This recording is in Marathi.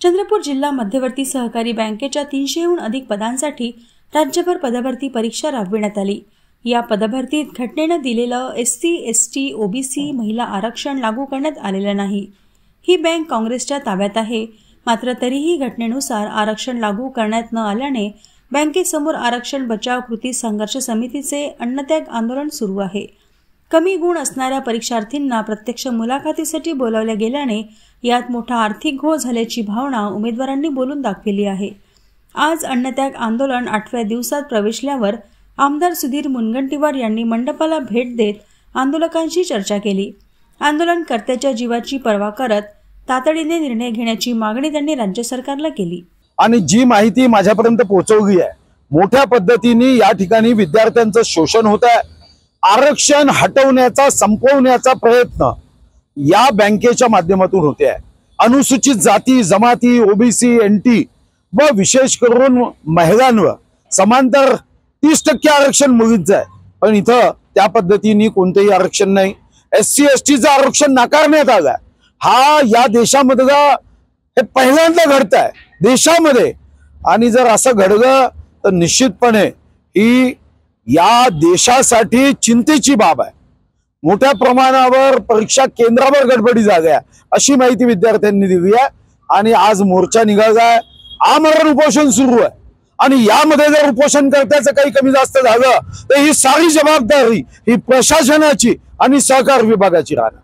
चंद्रपूर जिल्हा मध्यवर्ती सहकारी बँकेच्या 300हून अधिक पदांसाठी राज्यभर पदभरती परीक्षा राबविण्यात आली। या पदभरतीत घटनेने दिलेलं एससी, एसटी, ओबीसी, महिला आरक्षण लागू करण्यात आलेलं नाही। ही बँक काँग्रेसच्या ताब्यात आहे, मात्र तरीही घटनेनुसार आरक्षण लागू करण्यात न आल्याने बँकेसमोर आरक्षण बचाव कृती संघर्ष समितीचे अन्नत्याग आंदोलन सुरू आहे। कमी गुण असणाऱ्या परीक्षार्थींना प्रत्यक्ष मुलाखतीसाठी बोलावले गेल्याने यात मोठा आर्थिक घोळ झाल्याची भावना उमेदवारांनी बोलून दाखवली आहे। आज अन्नत्याग आंदोलन 8व्या दिवसात प्रवेशल्यावर आमदार सुधीर मुनगंटीवार यांनी मंडपाला भेट देत आंदोलकांशी चर्चा केली। आंदोलनकर्त्याच्या जीवाची पर्वा करत तातडीने निर्णय घेण्याची मागणी त्यांनी राज्य सरकारला केली। आणि जी माहिती माझ्यापर्यंत पोहोचवली आहे, मोठ्या पद्धतीने या ठिकाणी विद्यार्थ्यांचं शोषण होत आहे। आरक्षण हटवण्याचा संपवण्याचा प्रयत्न या बँकेच्या माध्यमातून होते आहे। अनुसूचित जाती जमाती, ओबीसी, एनटी व विशेष करून महिलांवर समांतर 30% आरक्षण मुलींचं आहे, पण इथं त्या पद्धतीने कोणतेही आरक्षण नाही। एससी एसटीचं आरक्षण नाकारण्यात आलं। हा या देशामधला हे पहिल्यांदा घडत आहे देशामध्ये, आणि जर असं घडलं तर निश्चितपणे ही या देशासाठी चिंतेची बाब आहे। मोठ्या प्रमाणावर परीक्षा केंद्रावर गडबडी झाल्या अशी माहिती विद्यार्थ्यांनी दिली आहे आणि आज मोर्चा निघालाय, आमरण उपोषण सुरू आहे। आणि यामध्ये जर उपोषणकर्त्याचं काही कमी जास्त झालं तर ही सारी जबाबदारी ही प्रशासनाची आणि सहकार विभागाची राहणार।